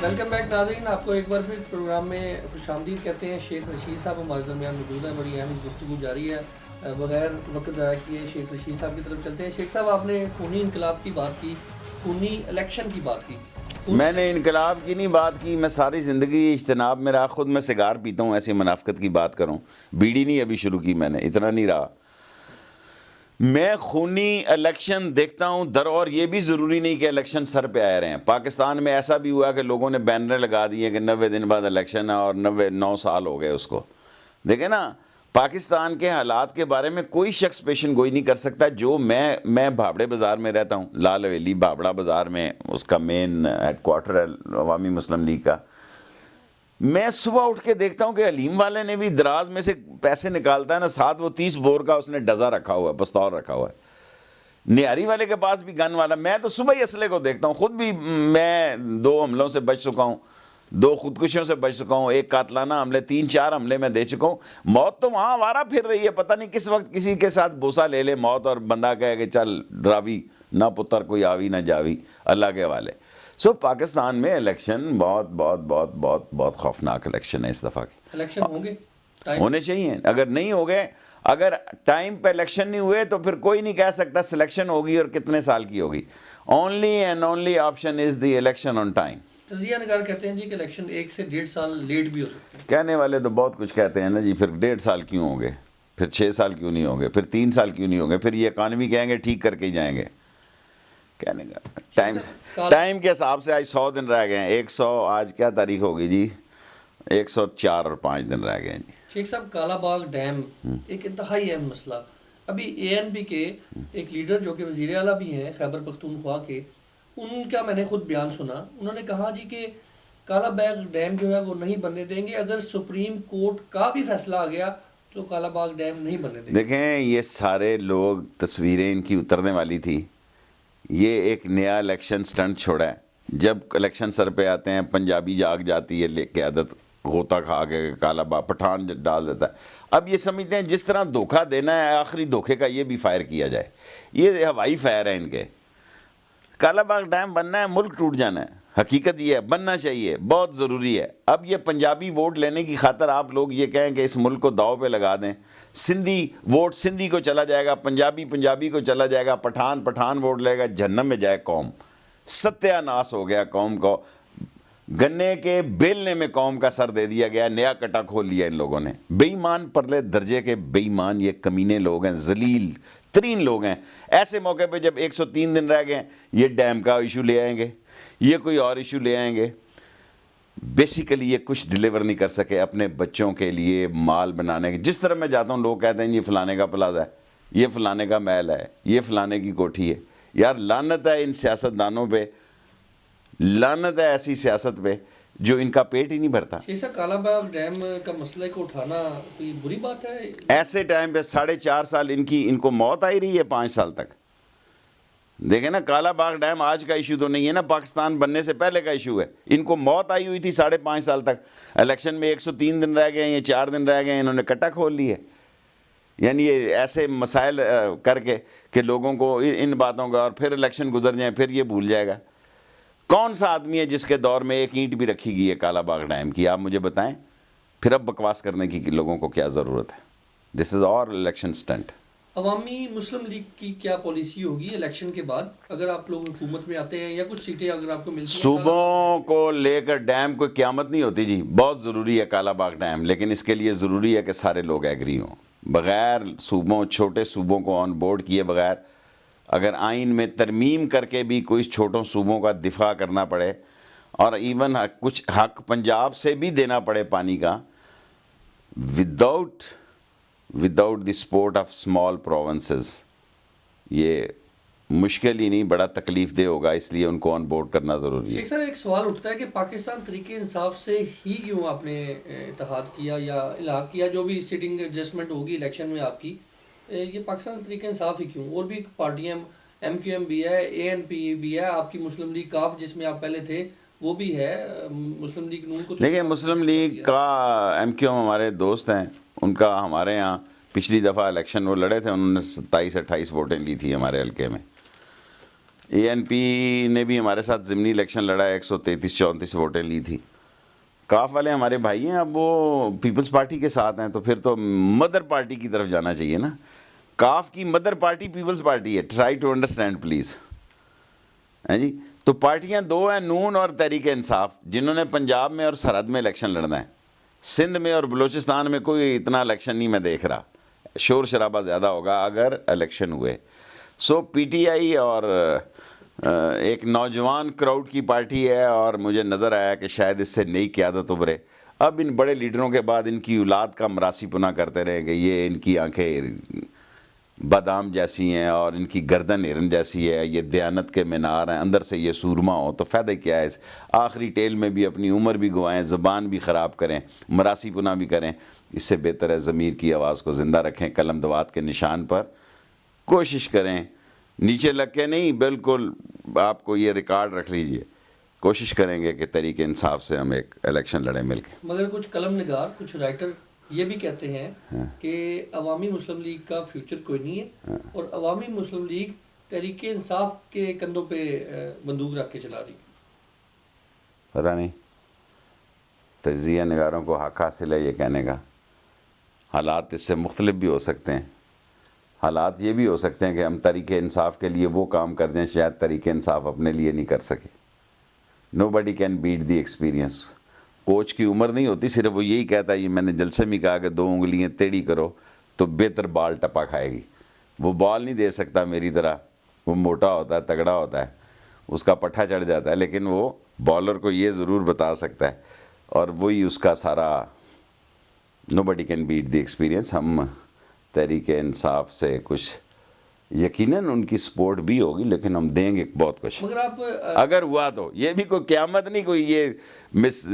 Welcome back ناظرین، آپ کو ایک بار پھر پروگرام میں خوش آمدید کہتے ہیں۔ شیخ رشید صاحب ہمارے درمیان موجود ہیں، بڑی اہم گفتگو جاری ہے۔ بغیر وقت ضائع کیے شیخ رشید صاحب کی طرف چلتے ہیں۔ شیخ صاحب، آپ نے خونی انقلاب کی بات کی، خونی الیکشن کی بات کی۔ میں نے انقلاب کی نہیں بات کی، میں ساری زندگی اجتناب میں رہا، خود میں سگار پیتا ہوں، ایسی منافقت کی بات کروں، بیڑی نہیں ابھی شروع کی میں نے، اتنا نہیں رہا۔ میں خونی الیکشن دیکھتا ہوں در، اور یہ بھی ضروری نہیں کہ الیکشن سر پہ آئے رہے ہیں۔ پاکستان میں ایسا بھی ہوا کہ لوگوں نے بینریں لگا دیے کہ 90 دن بعد الیکشن ہے، اور 9 سال ہو گئے اس کو۔ دیکھیں نا، پاکستان کے حالات کے بارے میں کوئی شخص پیشن گوئی نہیں کر سکتا۔ جو میں بھابڑے بازار میں رہتا ہوں، لال حویلی بھابڑا بازار میں، اس کا مین ہیڈ کوارٹر ہے عوامی مسلم لیگ کا۔ میں صبح اٹھ کے دیکھتا ہوں کہ حلیم والے نے بھی دراز میں سے پیسے نکالتا ہے نا، ساتھ وہ 30 بور کا اس نے ڈزا رکھا ہوا ہے، پستور رکھا ہوا ہے۔ نیاری والے کے پاس بھی گن والا۔ میں تو صبح ہی اسلحے کو دیکھتا ہوں، خود بھی میں 2 حملوں سے بچ چکا ہوں، 2 خودکشیوں سے بچ چکا ہوں، 1 قاتلانہ حملے، 3-4 حملے میں دے چکا ہوں۔ موت تو وہاں آوارہ پھر رہی ہے، پتہ نہیں کس وقت کسی کے ساتھ بوسہ لے لے موت، اور بندہ کہے کہ چل ڈراوی نہ پتر کوئی آوی نہ جاوی، اللہ کے حوالے۔ پاکستان میں الیکشن بہت بہت بہت بہت بہت خوفناک الیکشن ہے اس دفعہ کی۔ الیکشن ہوں گے، ہونے چاہیے، اگر نہیں ہو گئے، اگر ٹائم پہ الیکشن نہیں ہوئے تو پھر کوئی نہیں کہہ سکتا سلیکشن ہوگی اور کتنے سال کی ہوگی۔ Only and only option is the election on time. تجزیہ نگار کہتے ہیں جی کہ الیکشن 1 سے 1.5 سال لیٹ بھی ہو سکتے ہیں۔ کہنے والے تو بہت کچھ کہتے ہیں نا جی، پھر 1.5 سال کیوں ہوں گے، پھر 6 سال کیوں نہیں ہوں گے، پھر 3 سال کیوں نہیں ہوں گے، پھر یہ اکانومی کہیں گے ٹھیک کر کے ہی جائیں گے۔ کہنے کا ٹائم کے حساب سے آج 100 دن رہ گئے ہیں، 100 آج کیا تاریخ ہوگی جی، 104 اور 5 دن رہ گئے ہیں جی۔ شیخ صاحب، کالا باغ ڈیم ایک انتہائی اہم مسئلہ۔ ابھی اے این پی کے ایک لیڈر جو کہ وزیر اعلیٰ بھی ہیں خیبر پختونخوا کے، ان کا میں نے خود بیان سنا۔ انہوں نے کہا جی کہ کالا باغ ڈیم جو ہے وہ نہیں بننے دیں گے، اگر سپریم کورٹ کا بھی فیصلہ آ گیا تو کالا باغ ڈیم نہیں بننے دیں گے۔ دیکھیں، یہ سارے لوگ تصویریں ان کی اترنے والی تھی، یہ ایک نیا الیکشن سٹنٹ چھوڑا ہے۔ جب الیکشن سر پہ آتے ہیں پنجابی جاگ جاتی ہے قیادت، غوطہ کھا کے کالا باغ پٹھان ڈال دیتا ہے۔ اب یہ سمجھتے ہیں جس طرح دھوکہ دینا ہے، آخری دھوکے کا یہ بھی فائر کیا جائے، یہ ہوائی فائر ہے ان کے۔ کالا باغ ڈیم بننا ہے، ملک ٹوٹ جانا ہے، حقیقت یہ ہے، بننا چاہیے، بہت ضروری ہے۔ اب یہ پنجابی ووٹ لینے کی خاطر آپ لوگ یہ کہیں کہ اس ملک کو داؤ پہ لگا دیں، سندھی ووٹ سندھی کو چلا جائے گا، پنجابی کو چلا جائے گا، پٹھان ووٹ لے گا، جہنم میں جائے قوم۔ ستیہ ناس ہو گیا قوم کو، گنے کے بیلنے میں قوم کا سر دے دیا گیا، نیا کٹا کھول لیا ان لوگوں نے۔ بے ایمان پرلے درجے کے بے ایمان یہ کمینے لوگ ہیں، ذلیل ترین لوگ ہیں۔ ایسے موقع پہ جب 103 دن رہ گئے، یہ ڈیم کا ایشو لے آئیں گے، یہ کوئی اور ایشو لے آئیں گے۔ بیسیکلی یہ کچھ ڈیلیور نہیں کر سکے اپنے بچوں کے لیے مال بنانے کے۔ جس طرح میں جاتا ہوں لوگ کہتے ہیں یہ فلانے کا پلازا ہے، یہ فلانے کا محل ہے، یہ فلانے کی کوٹھی ہے۔ یار لعنت ہے ان سیاستدانوں پہ، لعنت ہے ایسی سیاست پہ جو ان کا پیٹ ہی نہیں بھرتا۔ شیخ صاحب، کالا باغ ڈیم کا مسئلے کو اٹھانا کوئی بری بات ہے؟ ایسے ٹائم پہ 4.5 سال ان کو موت آئی رہی ہے، 5 سال تک۔ دیکھیں نا، کالا باغ ڈیم آج کا ایشو تو نہیں ہے نا، پاکستان بننے سے پہلے کا ایشو ہے۔ ان کو موت آئی ہوئی تھی 5.5 سال تک، الیکشن میں 103 دن رہ گئے ہیں، یہ 4 دن رہ گئے ہیں، انہوں نے کٹا کھول لی ہے۔ یعنی یہ ایسے مسائل کر کے کہ لوگوں کو ان باتوں کا، اور پھر الیکشن گزر جائیں پھر یہ بھول جائے گا۔ کون سا آدمی ہے جس کے دور میں 1 اینٹ بھی رکھی گئی ہے کالا باغ ڈیم کی؟ آپ مجھے بتائیں۔ پھر اب بکواس کرنے کی لوگوں کو کیا ضرورت ہے؟ دس از اور الیکشن سٹنٹ۔ عوامی مسلم لیگ کی کیا پالیسی ہوگی الیکشن کے بعد اگر آپ لوگ حکومت میں آتے ہیں، یا کچھ سیٹیں اگر آپ کو ملتی ہیں؟ صوبوں کو لے کر ڈیم کوئی قیامت نہیں ہوتی جی، بہت ضروری ہے کالا باغ ڈیم، لیکن اس کے لیے ضروری ہے کہ سارے لوگ ایگری ہوں۔ بغیر صوبوں، چھوٹے صوبوں کو آن بورڈ کیے بغیر، اگر آئین میں ترمیم کر کے بھی کوئی چھوٹوں صوبوں کا دفاع کرنا پڑے، اور ایون کچھ حق پنجاب سے بھی دینا پڑے پانی کا، without the support of small provinces, یہ مشکل ہی نہیں بڑا تکلیف دہ ہوگا، اس لیے ان کو آن بورڈ کرنا ضروری ہے۔ شیخ صاحب، ایک سوال اٹھتا ہے کہ پاکستان تحریک انصاف سے ہی کیوں آپ نے اتحاد کیا یا الحاق کیا؟ جو بھی سٹنگ ایڈجسٹمنٹ ہوگی الیکشن میں آپ کی، یہ پاکستان تحریک انصاف ہی کیوں؟ اور بھی پارٹیاں، ایم کیو ایم بھی ہے، اے این پی بھی ہے، آپ کی مسلم لیگ کاف جس میں آپ پہلے تھے وہ بھی ہے، مسلم لیگ نون کو۔ دیکھیں، مسلم لیگ کا ایم کیو ایم ہمارے دوست ہیں، ان کا ہمارے ہاں پچھلی دفعہ الیکشن وہ لڑے تھے، انہوں نے 27-28 ووٹیں لی تھی ہمارے حلقے میں۔ اے این پی نے بھی ہمارے ساتھ ضمنی الیکشن لڑا ہے, 133-34 ووٹیں لی تھی. کاف والے ہمارے بھائی ہیں, اب وہ پیپلز پارٹی کے ساتھ ہیں, تو پھر تو مدر پارٹی کی طرف جانا چاہیے نا. کاف کی مدر پارٹی پیپلز پارٹی ہے, ٹرائی ٹو انڈرسٹینڈ پلیز. ہیں جی, تو پارٹیاں دو ہیں, نون اور تحریک انصاف, جنہوں نے پنجاب میں اور سرحد میں الیکشن لڑنا ہے. سندھ میں اور بلوچستان میں کوئی اتنا الیکشن نہیں میں دیکھ رہا, شور شرابہ زیادہ ہوگا اگر الیکشن ہوئے. سو پی ٹی آئی اور ایک نوجوان کراؤڈ کی پارٹی ہے, اور مجھے نظر آیا کہ شاید اس سے نئی قیادت ابھرے. اب ان بڑے لیڈروں کے بعد ان کی اولاد کا مراسی پنا کرتے رہیں کہ یہ ان کی آنکھیں بادام جیسی ہیں اور ان کی گردن ہرن جیسی ہے, یہ دیانت کے مینار ہیں, اندر سے یہ سورما ہو, تو فائدہ کیا ہے؟ آخری ٹیل میں بھی اپنی عمر بھی گوائیں, زبان بھی خراب کریں, مراسی پنا بھی کریں. اس سے بہتر ہے ضمیر کی آواز کو زندہ رکھیں, قلم دوات کے نشان پر کوشش کریں, نیچے لگ کے نہیں, بالکل آپ کو یہ ریکارڈ رکھ لیجئے, کوشش کریں گے کہ تحریک انصاف سے ہم ایک الیکشن لڑیں مل کے. مگر کچھ قلم نگار, کچھ رائٹر یہ بھی کہتے ہیں کہ عوامی مسلم لیگ کا فیوچر کوئی نہیں ہے, اور عوامی مسلم لیگ تحریک انصاف کے کندھوں پہ بندوق رکھ کے چلا رہی. پتہ نہیں, تجزیہ نگاروں کو حق حاصل ہے یہ کہنے کا. حالات اس سے مختلف بھی ہو سکتے ہیں. حالات یہ بھی ہو سکتے ہیں کہ ہم تحریک انصاف کے لیے وہ کام کر دیں شاید تحریک انصاف اپنے لیے نہیں کر سکے. No buddy can beat the experience. Coach کی عمر نہیں ہوتی, صرف وہ یہی کہتا ہے, یہ میں نے جلسے میں کہا کہ 2 انگلیاں ٹیڑھی کرو تو بہتر بال ٹپا کھائے گی. وہ بال نہیں دے سکتا میری طرح, وہ موٹا ہوتا ہے, تگڑا ہوتا ہے, اس کا پٹھا چڑھ جاتا ہے, لیکن وہ بالر کو یہ ضرور بتا سکتا ہے, اور وہی اس کا سارا. نو buddy can beat the experience. ہم تحریک انصاف سے کچھ یقیناً ان کی سپورٹ بھی ہوگی, لیکن ہم دیں گے بہت کچھ. مگر آپ اگر ہوا تو یہ بھی کوئی قیامت نہیں, کوئی یہ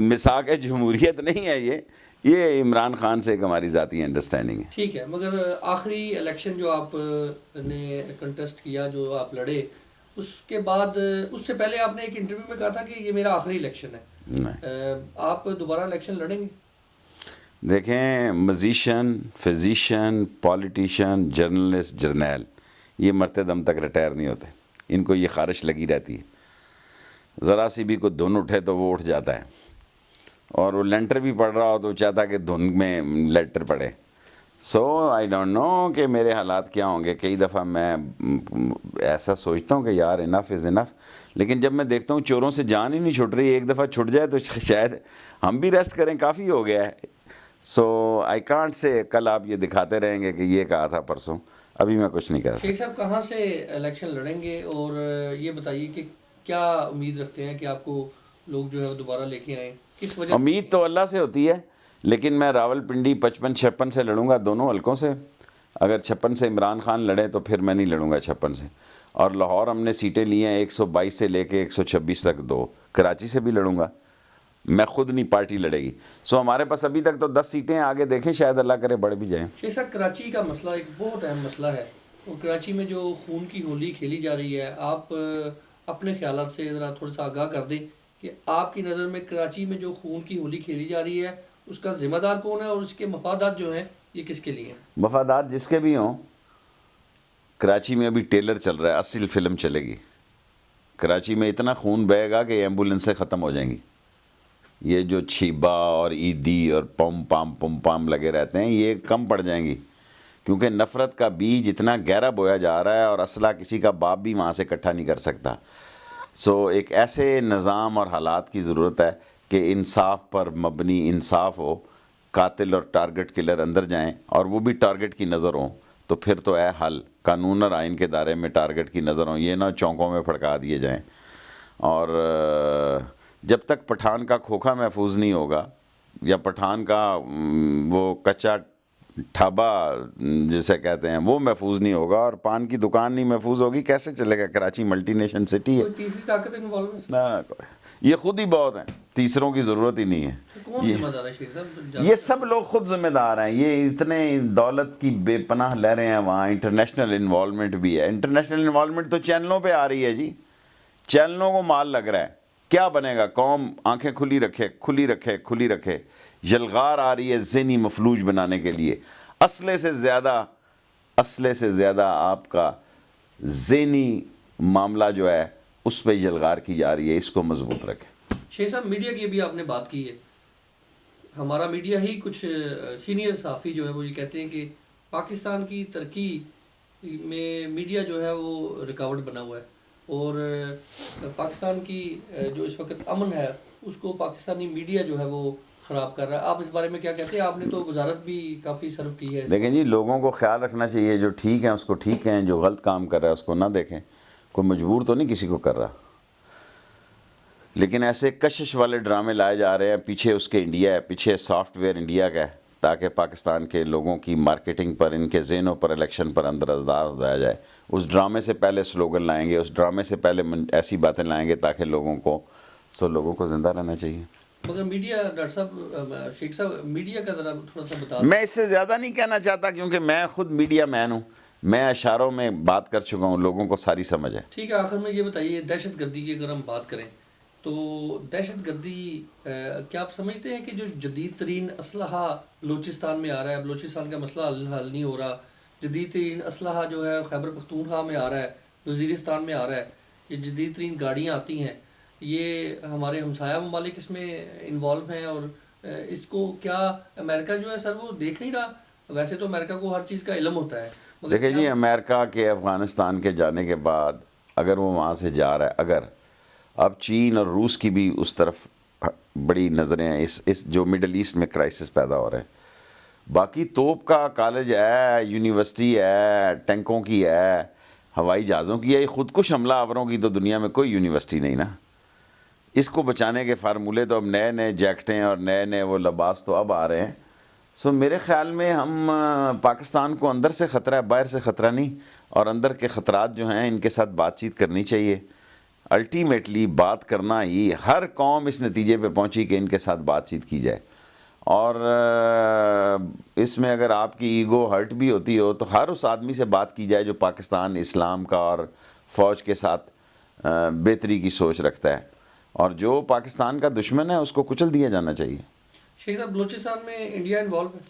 مساق جمہوریت نہیں ہے, یہ عمران خان سے ایک ہماری ذاتی انڈرسٹینڈنگ ہے. ٹھیک ہے, مگر آخری الیکشن جو آپ نے کنٹیسٹ کیا, جو آپ لڑے, اس کے بعد, اس سے پہلے آپ نے ایک انٹرویو میں کہا تھا کہ یہ میرا آخری الیکشن ہے. آپ دوبارہ الیکشن لڑیں گے؟ دیکھیں, مزیشین, فزیشین, پولیٹیشین, جرنلسٹ, جرنیل, یہ مرتے دم تک ریٹائر نہیں ہوتے. ان کو یہ خارش لگی رہتی ہے, ذرا سی بھی کوئی دھن اٹھے تو وہ اٹھ جاتا ہے, اور وہ لینٹر بھی پڑ رہا ہو تو چاہتا کہ دھن میں لینٹر پڑے. سو آئی ڈونٹ نو کہ میرے حالات کیا ہوں گے. کئی دفعہ میں ایسا سوچتا ہوں کہ یار انف از انف, لیکن جب میں دیکھتا ہوں چوروں سے جان ہی نہیں چھٹ رہی, ایک دفعہ چھٹ جائے تو شاید ہم بھی ریسٹ کریں, کافی ہو گیا ہے. سو آئی کانٹ سے, کل آپ یہ دکھاتے رہیں گے کہ یہ کہا تھا پرسوں, ابھی میں کچھ نہیں کہہ سکتا. شیخ صاحب کہاں سے الیکشن لڑیں گے, اور یہ بتائیے کہ کیا امید رکھتے ہیں کہ آپ کو لوگ جو ہے وہ دوبارہ لے کے آئیں, کس وجہ سے؟ امید تو اللہ سے ہوتی ہے, لیکن میں راول پنڈی 55-56 سے لڑوں گا, دونوں حلقوں سے. اگر 56 سے عمران خان لڑے تو پھر میں نہیں لڑوں گا 56 سے. اور لاہور ہم نے سیٹیں لی ہیں 122 سے لے کے 126 تک 2. کراچی سے بھی لڑوں گا میں, خود نہیں, پارٹی لڑے گی. سو ہمارے پاس ابھی تک تو 10 سیٹیں ہیں, آگے دیکھیں شاید اللہ کرے بڑھ بھی جائیں. شیخ صاحب کراچی کا مسئلہ ایک بہت اہم مسئلہ ہے, اور کراچی میں جو خون کی ہولی کھیلی جا رہی ہے, آپ اپنے خیالات سے ذرا تھوڑا سا آگاہ کر دیں کہ آپ کی نظر میں کراچی میں جو خون کی ہولی کھیلی جا رہی ہے اس کا ذمہ دار کون ہے, اور اس کے مفادات جو ہیں یہ کس کے لیے ہیں؟ مفادات جس کے بھی ہوں. کراچی میں ابھی ٹیلر چل رہا ہے, اصل فلم چلے گی. کراچی میں اتنا خون بہے گا کہ ایمبولنسیں ختم ہو جائیں گی. یہ جو چھیبا اور عیدی اور پم پام لگے رہتے ہیں, یہ کم پڑ جائیں گی, کیونکہ نفرت کا بیج اتنا گہرا بویا جا رہا ہے, اور اسلحہ کسی کا باپ بھی وہاں سے اکٹھا نہیں کر سکتا. سو ایک ایسے نظام اور حالات کی ضرورت ہے کہ انصاف پر مبنی انصاف ہو, قاتل اور ٹارگٹ کلر اندر جائیں, اور وہ بھی ٹارگٹ کی نظر ہوں, تو پھر تو اے حل, قانون اور آئین کے دائرے میں ٹارگٹ کی نظر ہوں, یہ نہ چونکوں میں پھڑکا دیے جائیں. اور جب تک پٹھان کا کھوکھا محفوظ نہیں ہوگا, یا پٹھان کا وہ کچا ٹھابا جسے کہتے ہیں وہ محفوظ نہیں ہوگا, اور پان کی دکان نہیں محفوظ ہوگی, کیسے چلے گا؟ کراچی ملٹی نیشن سٹی ہے. کوئی تیسری طاقت انوالو ہے؟ نہ, یہ خود ہی بہت ہیں, تیسروں کی ضرورت ہی نہیں ہے. کون ذمہ دار ہے شیخ صاحب؟ یہ سب لوگ خود ذمہ دار ہیں. یہ اتنے دولت کی بے پناہ لہریں ہیں وہاں, انٹرنیشنل انوالومنٹ بھی ہے. انٹرنیشنل انوالومنٹ تو چینلوں پہ آ رہی ہے جی, چینلوں کو مال لگ رہا ہے. کیا بنے گا؟ قوم آنکھیں کھلی رکھے. یلغار آ رہی ہے ذہنی مفلوج بنانے کے لیے. اسلحے سے زیادہ آپ کا ذہنی معاملہ جو ہے اس پہ یلغار کی جا رہی ہے، اس کو مضبوط رکھیں۔ شیخ صاحب میڈیا کی بھی آپ نے بات کی ہے، ہمارا میڈیا ہی کچھ سینئر صحافی جو ہے وہ یہ کہتے ہیں کہ پاکستان کی ترقی میں میڈیا جو ہے وہ رکاوٹ بنا ہوا ہے، اور پاکستان کی جو اس وقت امن ہے اس کو پاکستانی میڈیا جو ہے وہ خراب کر رہا ہے۔ آپ اس بارے میں کیا کہتے ہیں؟ آپ نے تو وزارت بھی کافی صرف کی ہے۔ دیکھیں جی، لوگوں کو خیال رکھنا چاہیے، جو ٹھیک ہیں اس کو ٹھیک ہیں، جو غلط کام کر رہا ہے اس کو نہ دیکھیں، کوئی مجبور تو نہیں کسی کو کر رہا، لیکن ایسے کشش والے ڈرامے لائے جا رہے ہیں، پیچھے اس کے انڈیا ہے، پیچھے سافٹ ویئر انڈیا کا ہے، تاکہ پاکستان کے لوگوں کی مارکیٹنگ پر، ان کے ذہنوں پر الیکشن پر اندر ازدار ہو جائے۔ اس ڈرامے سے پہلے سلوگن لائیں گے، اس ڈرامے سے پہلے ایسی باتیں لائیں گے تاکہ لوگوں کو زندہ رہنا چاہیے۔ مگر میڈیا، ڈاکٹر صاحب، شیخ صاحب، میڈیا کا ذرا تھوڑا سا بتا دیں۔ میں اس سے زیادہ نہیں کہنا چاہتا کیونکہ میں خود میڈیا مین ہوں، میں اشاروں میں بات کر چکا ہوں، لوگوں کو ساری سمجھ ہے۔ ٹھیک ہے، آخر میں یہ بتائیے، دہشت گردی کی اگر ہم بات کریں تو دہشت گردی کیا آپ سمجھتے ہیں کہ جو جدید ترین اسلحہ بلوچستان میں آ رہا ہے، بلوچستان کا مسئلہ حل نہیں ہو رہا، جدید ترین اسلحہ جو ہے خیبر پختونخوا میں آ رہا ہے، وزیرستان میں آ رہا ہے، یہ جدید ترین گاڑیاں آتی ہیں، یہ ہمارے ہمسایہ ممالک اس میں انوالو ہیں، اور اس کو کیا امریکہ جو ہے سر وہ دیکھ نہیں رہا؟ ویسے تو امریکہ کو ہر چیز کا علم ہوتا ہے، مگر دیکھیں جی، امریکہ کے افغانستان کے جانے کے بعد اگر وہ وہاں سے جا رہا ہے، اگر اب چین اور روس کی بھی اس طرف بڑی نظریں ہیں، اس جو مڈل ایسٹ میں کرائسس پیدا ہو رہے ہیں، باقی توپ کا کالج ہے، یونیورسٹی ہے، ٹینکوں کی ہے، ہوائی جہازوں کی ہے، خود کش حملہ آوروں کی تو دنیا میں کوئی یونیورسٹی نہیں نا۔ اس کو بچانے کے فارمولے تو اب نئے نئے جیکٹیں اور نئے نئے وہ لباس تو اب آ رہے ہیں۔ سو میرے خیال میں ہم پاکستان کو اندر سے خطرہ ہے، باہر سے خطرہ نہیں، اور اندر کے خطرات جو ہیں ان کے ساتھ بات چیت کرنی چاہیے۔ الٹیمیٹلی بات کرنا ہی، ہر قوم اس نتیجے پہ پہنچی کہ ان کے ساتھ بات چیت کی جائے، اور اس میں اگر آپ کی ایگو ہرٹ بھی ہوتی ہو تو ہر اس آدمی سے بات کی جائے جو پاکستان، اسلام کا اور فوج کے ساتھ بہتری کی سوچ رکھتا ہے، اور جو پاکستان کا دشمن ہے اس کو کچل دیا جانا چاہیے۔ شیخ صاحب، بلوچستان میں انڈیا انوالو ہے؟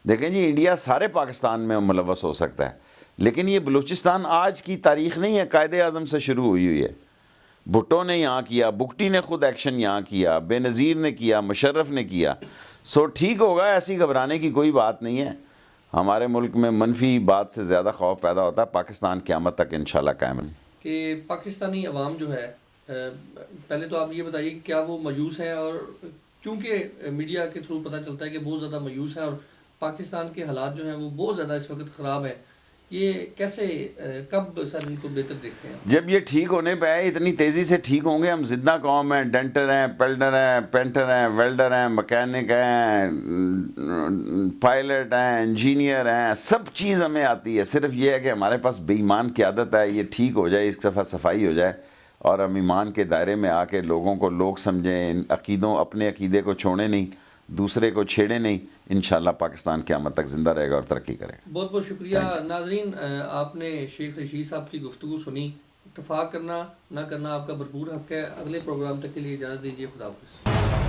دیکھیں جی، انڈیا سارے پاکستان میں ملوث ہو سکتا ہے، لیکن یہ بلوچستان آج کی تاریخ نہیں ہے، قائد اعظم سے شروع ہوئی ہے۔ بھٹو نے یہاں کیا، بگٹی نے خود ایکشن یہاں کیا، بے نظیر نے کیا، مشرف نے کیا۔ سو ٹھیک ہوگا، ایسی گھبرانے کی کوئی بات نہیں ہے۔ ہمارے ملک میں منفی بات سے زیادہ خوف پیدا ہوتا ہے، پاکستان قیامت تک انشاءاللہ قائم ہے۔ کہ پاکستانی عوام جو ہے، پہلے تو آپ یہ بتائیے کہ کیا وہ مایوس ہیں، اور کیونکہ میڈیا کے تھرو پتہ چلتا ہے کہ بہت زیادہ مایوس ہیں، اور پاکستان کے حالات جو ہیں وہ بہت زیادہ اس وقت خراب ہیں، یہ کیسے، کب سر ان کو بہتر دیکھتے ہیں؟ جب یہ ٹھیک ہونے پہ آئے، اتنی تیزی سے ٹھیک ہوں گے؟ ہم زندہ قوم ہیں، ڈینٹر ہیں، پیلڈر ہیں، پینٹر ہیں، ویلڈر ہیں، مکینک ہیں، پائلٹ ہیں، انجینئر ہیں، سب چیز ہمیں آتی ہے، صرف یہ ہے کہ ہمارے پاس بے ایمان کی عادت ہے۔ یہ ٹھیک ہو جائے، اس دفعہ صفائی ہو جائے، اور ہم ایمان کے دائرے میں آ کے لوگوں کو لوگ سمجھیں، اپنے عقیدے کو چھوڑیں نہیں، دوسرے کو چھیڑیں نہیں، انشاءاللہ پاکستان قیامت تک زندہ رہے گا اور ترقی کرے گا۔ بہت بہت شکریہ ناظرین، آپ نے شیخ رشید صاحب کی گفتگو سنی۔ اتفاق کرنا نہ کرنا آپ کا بھرپور حق ہے۔ اگلے پروگرام تک کے لیے اجازت دیجیے، خدا حافظ۔